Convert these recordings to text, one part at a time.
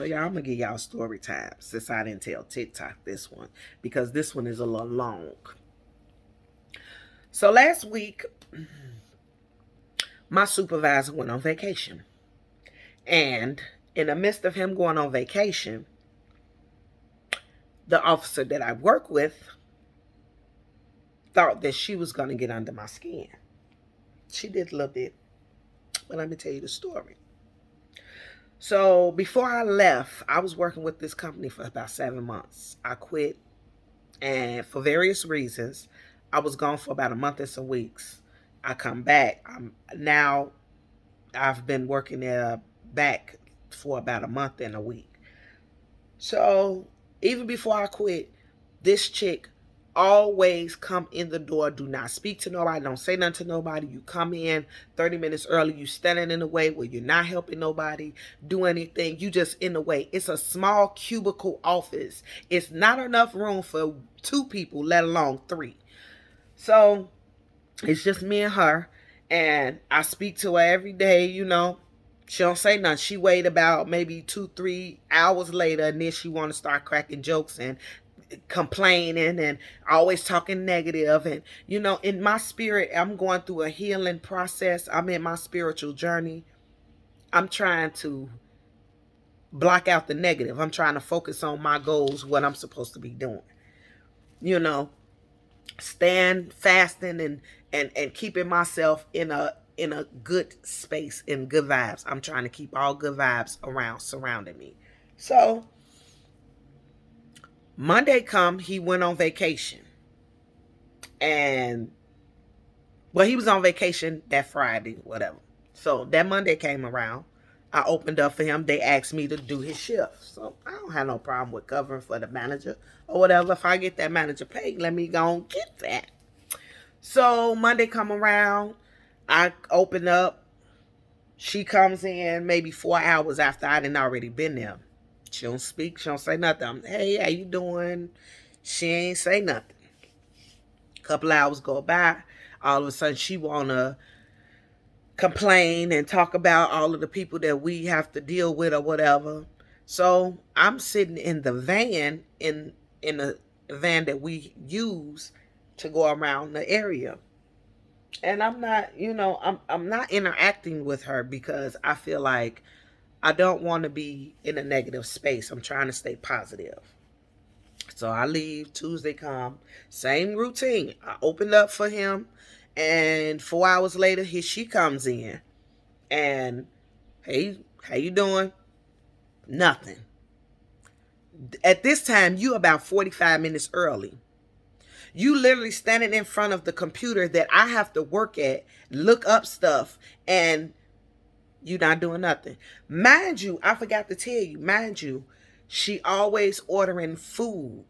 y'all, I'm gonna give y'all story time since I didn't tell TikTok this one because this one is a little long. So last week, my supervisor went on vacation. And in the midst of him going on vacation, the officer that I work with thought that she was going to get under my skin. She did a little bit, but let me tell you the story. So before I left, I was working with this company for about 7 months. I quit, and for various reasons, I was gone for about a month and some weeks. I come back. Now I've been working there back for about a month and a week. So even before I quit, this chick always come in the door, do not speak to nobody, don't say nothing to nobody. You come in 30 minutes early, you standing in the way where you're not helping nobody do anything. You just in the way. It's a small cubicle office. It's not enough room for two people, let alone three. So it's just me and her. And I speak to her every day, She don't say nothing. She wait about maybe 2-3 hours later, and then she want to start cracking jokes and complaining and always talking negative. And in my spirit, I'm going through a healing process. I'm in my spiritual journey. I'm trying to block out the negative. I'm trying to focus on my goals, what I'm supposed to be doing. Stand fasting and keeping myself in a good space, in good vibes. I'm trying to keep all good vibes around surrounding me. So Monday come, he went on vacation. And he was on vacation that Friday, whatever. So that Monday came around. I opened up for him. They asked me to do his shift. So I don't have no problem with covering for the manager or whatever. If I get that manager paid, let me go and get that. So Monday come around, I open up. She comes in maybe 4 hours after I done already been there. She don't speak. She don't say nothing. Hey, how you doing? She ain't say nothing. Couple hours go by. All of a sudden, she want to complain and talk about all of the people that we have to deal with or whatever. So I'm sitting in the van, in the van that we use to go around the area. And I'm not, I'm not interacting with her because I feel like I don't want to be in a negative space. I'm trying to stay positive. So I leave. Tuesday come, same routine. I opened up for him, and 4 hours later, here she comes in, and hey, how you doing? Nothing. At this time, you about 45 minutes early. You literally standing in front of the computer that I have to work at, look up stuff, and you not doing nothing. Mind you, I forgot to tell you, she always ordering food.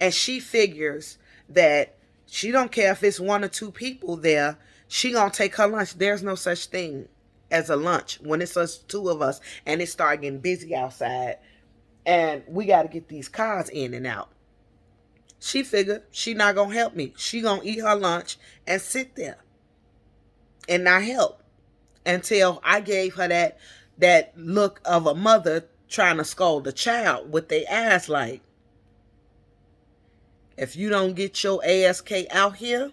And she figures that she don't care if it's one or two people there. She gonna take her lunch. There's no such thing as a lunch when it's us two of us and it start getting busy outside. And we got to get these cars in and out. She figured she not gonna help me. She gonna eat her lunch and sit there and not help until I gave her that look of a mother trying to scold a child with their eyes like, if you don't get your ASK out here,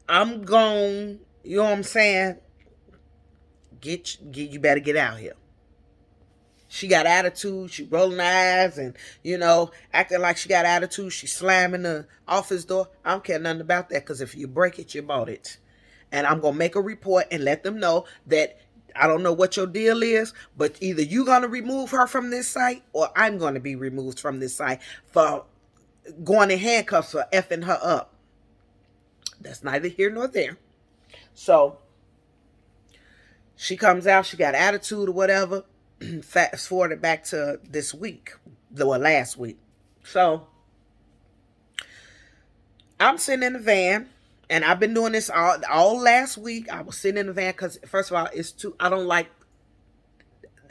I'm going, you know what I'm saying? You better get out here. She got attitude. She rolling her eyes and, acting like she got attitude. She slamming the office door. I don't care nothing about that because if you break it, you bought it. And I'm going to make a report and let them know that I don't know what your deal is, but either you're going to remove her from this site or I'm going to be removed from this site for going in handcuffs for effing her up. That's neither here nor there. So she comes out, she got attitude or whatever. Fast forward back to this week, or last week. So I'm sitting in the van, and I've been doing this all last week. I was sitting in the van because, first of all, I don't like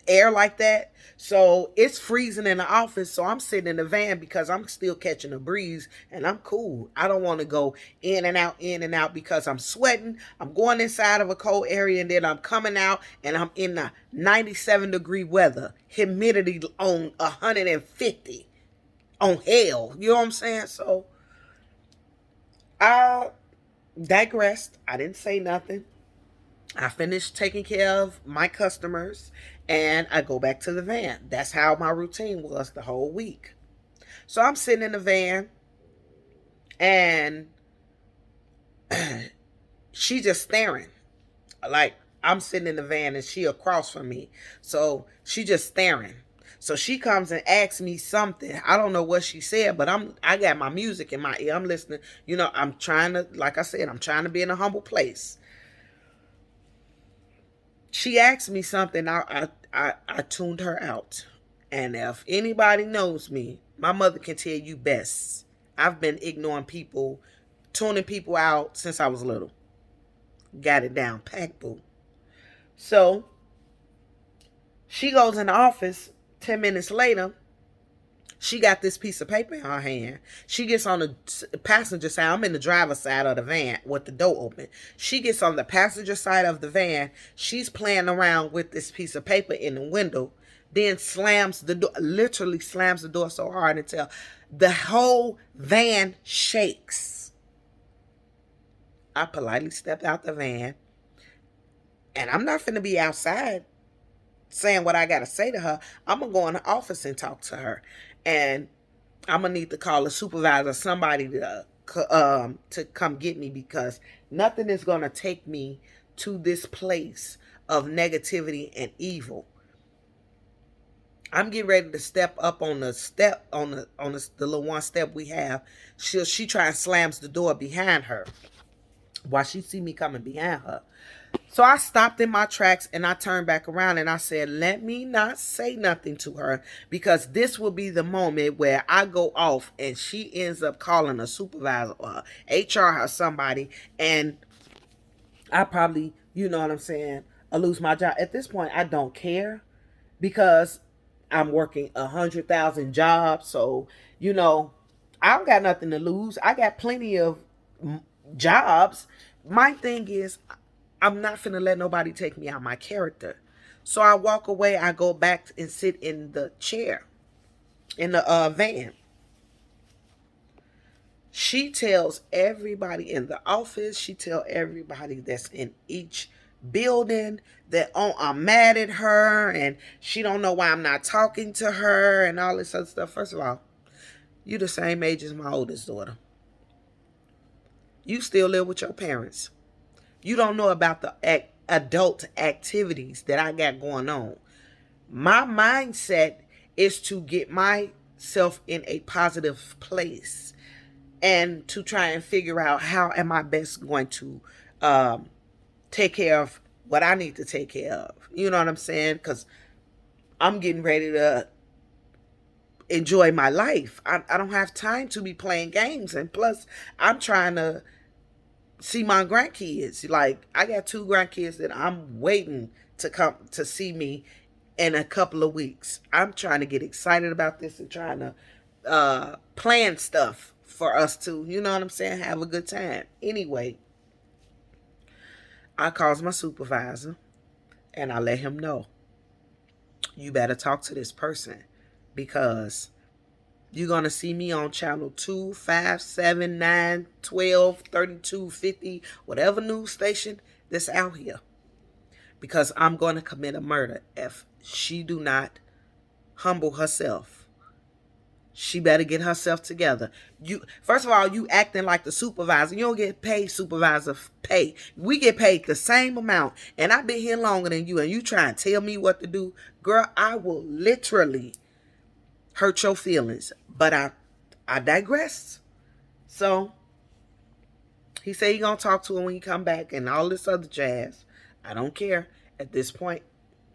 air like that. So it's freezing in the office. So I'm sitting in the van because I'm still catching a breeze and I'm cool. I don't want to go in and out because I'm sweating. I'm going inside of a cold area and then I'm coming out and I'm in the 97-degree weather, humidity on 150 on hell. You know what I'm saying? So I digressed. I didn't say nothing. I finished taking care of my customers and I go back to the van. That's how my routine was the whole week. So I'm sitting in the van and she just staring. Like I'm sitting in the van and she across from me. So she just staring. So she comes and asks me something. I don't know what she said, but I got my music in my ear. I'm listening. You know, I'm trying to, like I said, I'm trying to be in a humble place. She asked me something. I tuned her out. And if anybody knows me, my mother can tell you best. I've been ignoring people, tuning people out since I was little. Got it down, pack boo. So she goes in the office 10 minutes later. She got this piece of paper in her hand. She gets on the passenger side. I'm in the driver's side of the van with the door open. She gets on the passenger side of the van. She's playing around with this piece of paper in the window. Then slams the door, literally slams the door so hard until the whole van shakes. I politely stepped out the van. And I'm not finna be outside saying what I got to say to her. I'm going to go in the office and talk to her. And I'm going to need to call a supervisor, somebody to come get me, because nothing is going to take me to this place of negativity and evil. I'm getting ready to step up on the step, on the little one step we have. She tries and slams the door behind her while she see me coming behind her. So I stopped in my tracks and I turned back around and I said, let me not say nothing to her, because this will be the moment where I go off and she ends up calling a supervisor or HR or somebody, and I probably, you know what I'm saying, I lose my job. At this point, I don't care, because I'm working 100,000 jobs. So, you know, I don't got nothing to lose. I got plenty of jobs. My thing is, I'm not finna let nobody take me out my character. So I walk away. I go back and sit in the chair in the van. She tells everybody in the office. She tells everybody that's in each building that, oh, I'm mad at her and she don't know why I'm not talking to her and all this other stuff. First of all, you the same age as my oldest daughter. You still live with your parents. You don't know about the adult activities that I got going on. My mindset is to get myself in a positive place and to try and figure out how am I best going to take care of what I need to take care of. You know what I'm saying? Because I'm getting ready to enjoy my life. I don't have time to be playing games. And plus, I'm trying to see my grandkids. Like, I got 2 grandkids that I'm waiting to come to see me in a couple of weeks. I'm trying to get excited about this and trying to plan stuff for us to, you know what I'm saying, have a good time. Anyway, I calls my supervisor and I let him know, you better talk to this person, because you're going to see me on channel 2, 5, 7, 9, 12, 32, 50, whatever news station that's out here. Because I'm going to commit a murder if she do not humble herself. She better get herself together. First of all, you acting like the supervisor. You don't get paid supervisor pay. We get paid the same amount. And I've been here longer than you. And you try and tell me what to do. Girl, I will literally hurt your feelings. But I digress. So he said he gonna talk to her when he come back and all this other jazz. I don't care. At this point,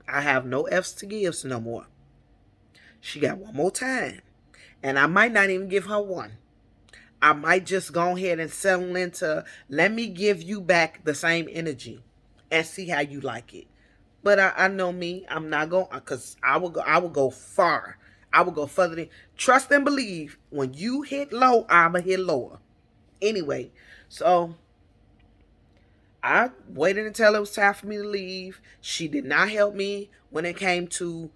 I have no F's to give no more. She got one more time. And I might not even give her one. I might just go ahead and settle into, let me give you back the same energy and see how you like it. But I know me. I'm not going, because I will go far. I will go further than trust and believe. When you hit low, I'ma hit lower. Anyway, so I waited until it was time for me to leave. She did not help me when it came to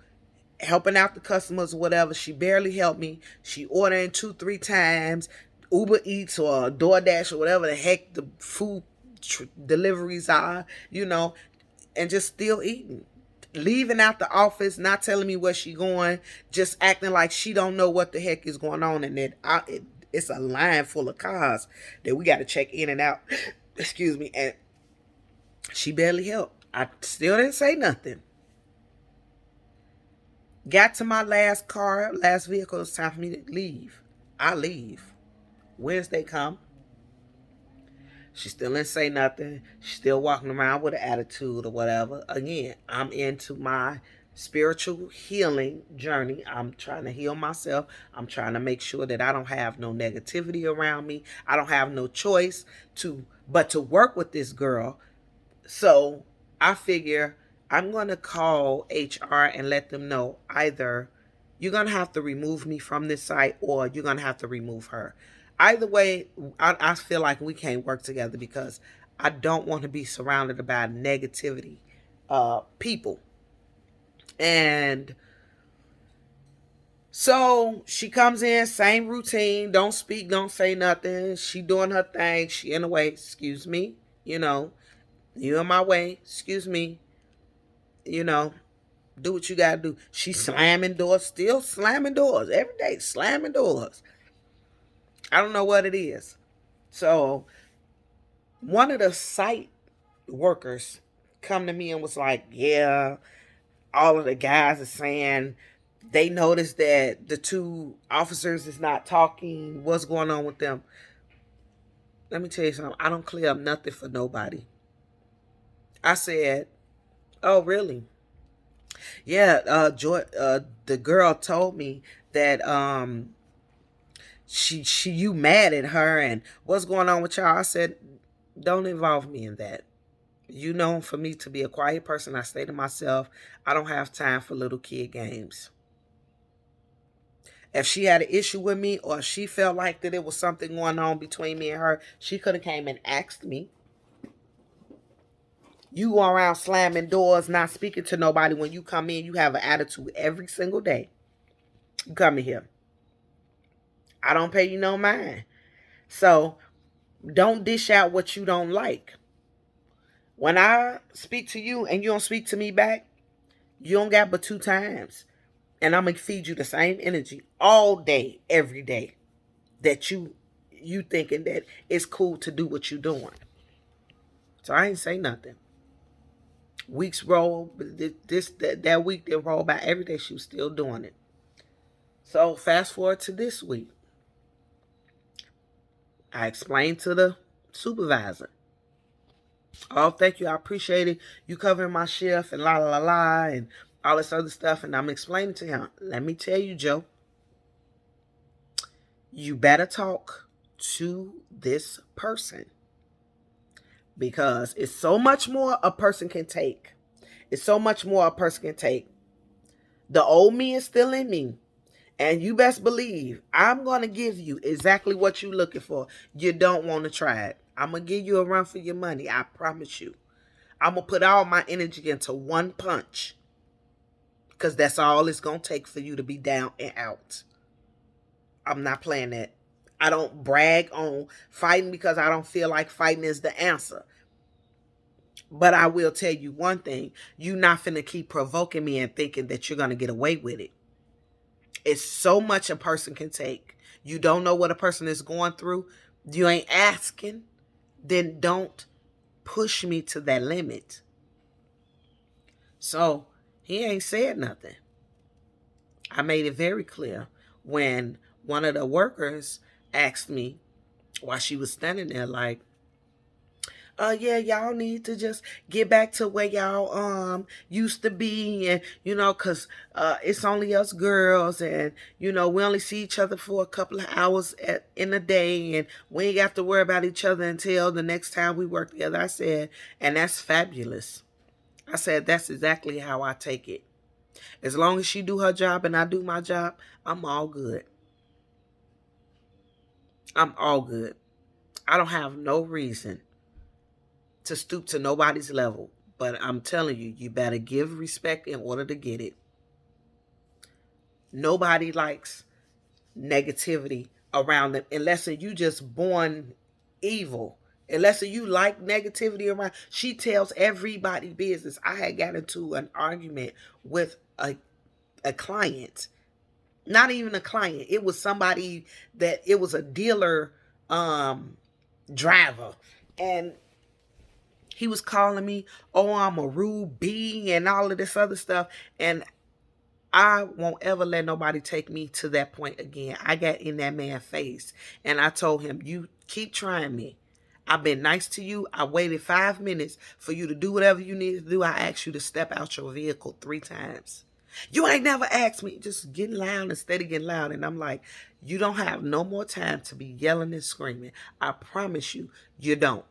helping out the customers or whatever. She barely helped me. She ordered 2, 3 times, Uber Eats or DoorDash or whatever the heck the food deliveries are, and just still eating. Leaving out the office, not telling me where she going, just acting like she don't know what the heck is going on, and it's a line full of cars that we got to check in and out. Excuse me, and she barely helped. I still didn't say nothing. Got to my last vehicle. It's time for me to leave. I leave. Wednesday come. She still didn't say nothing. She's still walking around with an attitude or whatever. Again, I'm into my spiritual healing journey. I'm trying to heal myself. I'm trying to make sure that I don't have no negativity around me. I don't have no choice but to work with this girl. So I figure I'm going to call HR and let them know either you're going to have to remove me from this site or you're going to have to remove her. Either way, I feel like we can't work together because I don't want to be surrounded by negativity people. And so she comes in, same routine, don't speak, don't say nothing. She doing her thing. She in the way, excuse me, you in my way, excuse me, do what you gotta do. She slamming doors, still slamming doors every day, slamming doors. I don't know what it is. So one of the site workers come to me and was like, yeah, all of the guys are saying they noticed that the 2 officers is not talking. What's going on with them? Let me tell you something. I don't clear up nothing for nobody. I said, oh, really? Yeah, the girl told me that you mad at her and what's going on with y'all. I said, don't involve me in that. For me to be a quiet person, I stay to myself. I don't have time for little kid games. If she had an issue with me or she felt like that it was something going on between me and her, she could have came and asked me. You go around slamming doors, not speaking to nobody. When you come in, you have an attitude every single day. You come in here. I don't pay you no mind. So don't dish out what you don't like. When I speak to you and you don't speak to me back, you don't got but 2 times. And I'm going to feed you the same energy all day, every day. That you thinking that it's cool to do what you're doing. So I ain't say nothing. Weeks roll, that week they roll by every day. She was still doing it. So fast forward to this week. I explained to the supervisor. Oh, thank you. I appreciate it. You covering my shift and la la la la and all this other stuff. And I'm explaining to him, let me tell you, Joe, you better talk to this person. Because it's so much more a person can take. It's so much more a person can take. The old me is still in me. And you best believe I'm going to give you exactly what you're looking for. You don't want to try it. I'm going to give you a run for your money. I promise you. I'm going to put all my energy into one punch. Because that's all it's going to take for you to be down and out. I'm not playing that. I don't brag on fighting because I don't feel like fighting is the answer. But I will tell you one thing. You're not finna keep provoking me and thinking that you're going to get away with it. It's so much a person can take. You don't know what a person is going through. You ain't asking. Then don't push me to that limit. So he ain't said nothing. I made it very clear when one of the workers asked me while she was standing there like, yeah, y'all need to just get back to where y'all used to be, and cause it's only us girls, and we only see each other for a couple of hours in a day, and we ain't got to worry about each other until the next time we work together. I said, and that's fabulous. I said, that's exactly how I take it. As long as she do her job and I do my job, I'm all good. I'm all good. I don't have no reason to stoop to nobody's level. But I'm telling you, you better give respect in order to get it. Nobody likes negativity around them unless you just born evil. Unless you like negativity around. She tells everybody business. I had got into an argument with a client. Not even a client. It was somebody that it was a dealer driver. And he was calling me, oh, I'm a rude bee and all of this other stuff. And I won't ever let nobody take me to that point again. I got in that man's face and I told him, you keep trying me. I've been nice to you. I waited 5 minutes for you to do whatever you need to do. I asked you to step out your vehicle 3 times. You ain't never asked me. Just getting loud and steady getting loud. And I'm like, you don't have no more time to be yelling and screaming. I promise you, you don't.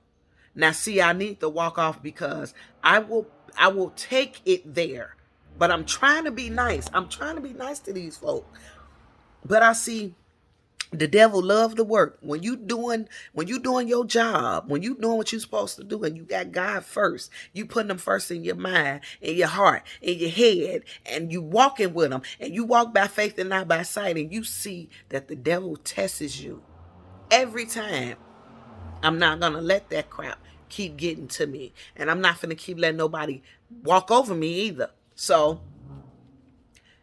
Now, see, I need to walk off because I will take it there. But I'm trying to be nice. I'm trying to be nice to these folk. But I see the devil love to work. When you doing your job, when you doing what you're supposed to do, and you got God first, you putting him first in your mind, in your heart, in your head, and you walking with him, and you walk by faith and not by sight, and you see that the devil tests you every time. I'm not gonna let that crap keep getting to me, and I'm not gonna keep letting nobody walk over me either. So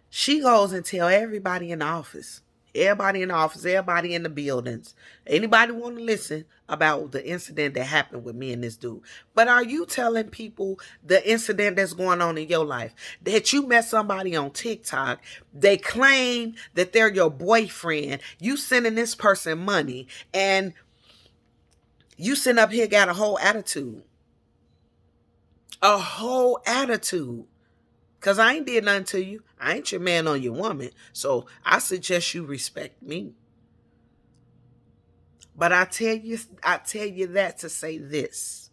she goes and tell everybody in the office, everybody in the buildings, anybody want to listen about the incident that happened with me and this dude. But are you telling people the incident that's going on in your life? That you met somebody on TikTok, they claim that they're your boyfriend, you sending this person money, and you sitting up here got a whole attitude. A whole attitude. Because I ain't did nothing to you. I ain't your man or your woman. So I suggest you respect me. But I tell you that to say this.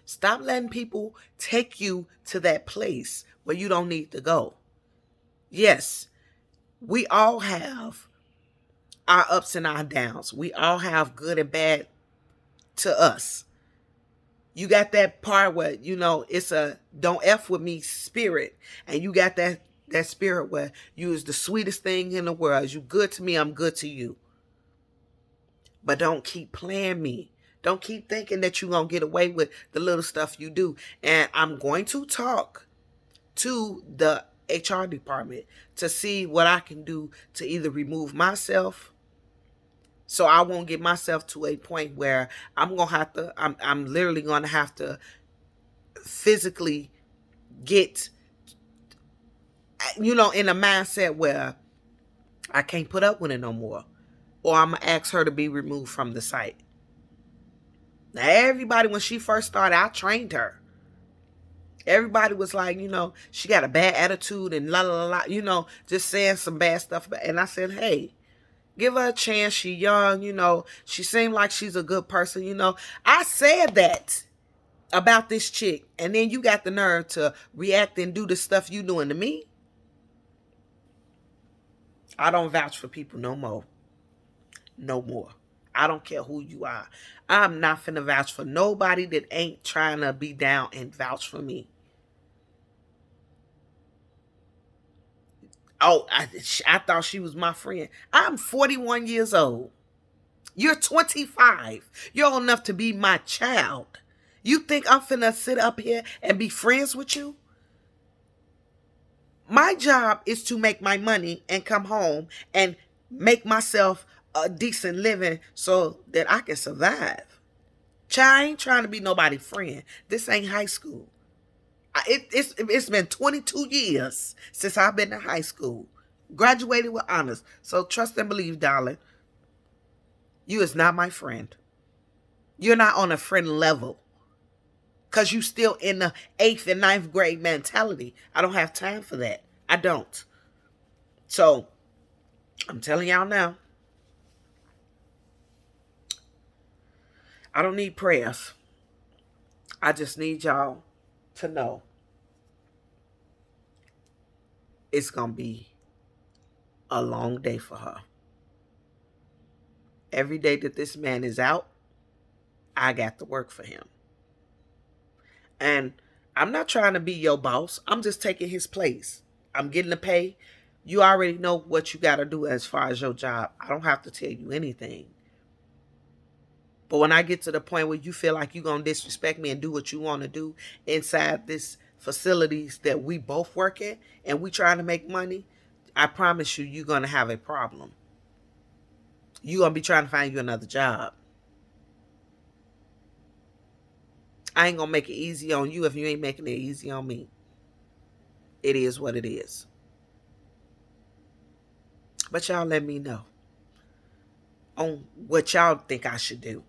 Stop letting people take you to that place where you don't need to go. Yes, we all have our ups and our downs. We all have good and bad to us. You got that part where, it's a don't F with me spirit. And you got that spirit where you is the sweetest thing in the world. You good to me, I'm good to you. But don't keep playing me. Don't keep thinking that you're going to get away with the little stuff you do. And I'm going to talk to the HR department to see what I can do to either remove myself, so I won't get myself to a point where I'm literally going to have to physically get, in a mindset where I can't put up with it no more. Or I'm going to ask her to be removed from the site. Now, everybody, when she first started, I trained her. Everybody was like, she got a bad attitude and la la la, just saying some bad stuff. And I said, hey, give her a chance. She young, she seemed like she's a good person, I said that about this chick. And then you got the nerve to react and do the stuff you doing to me. I don't vouch for people no more. No more. I don't care who you are. I'm not finna vouch for nobody that ain't trying to be down and vouch for me. Oh, I thought she was my friend. I'm 41 years old. You're 25. You're old enough to be my child. You think I'm finna sit up here and be friends with you? My job is to make my money and come home and make myself a decent living so that I can survive. Child, I ain't trying to be nobody's friend. This ain't high school. It's been 22 years since I've been in high school. Graduated with honors. So trust and believe, darling. You is not my friend. You're not on a friend level. Because you still in the 8th and 9th grade mentality. I don't have time for that. I don't. So, I'm telling y'all now. I don't need prayers. I just need y'all to know it's going to be a long day for her. Every day that this man is out, I got to work for him. And I'm not trying to be your boss. I'm just taking his place. I'm getting the pay. You already know what you got to do as far as your job. I don't have to tell you anything. But when I get to the point where you feel like you're going to disrespect me and do what you want to do inside this facilities that we both work at and we trying to make money, I promise you, you're going to have a problem. You're going to be trying to find you another job. I ain't going to make it easy on you if you ain't making it easy on me. It is what it is. But y'all let me know on what y'all think I should do.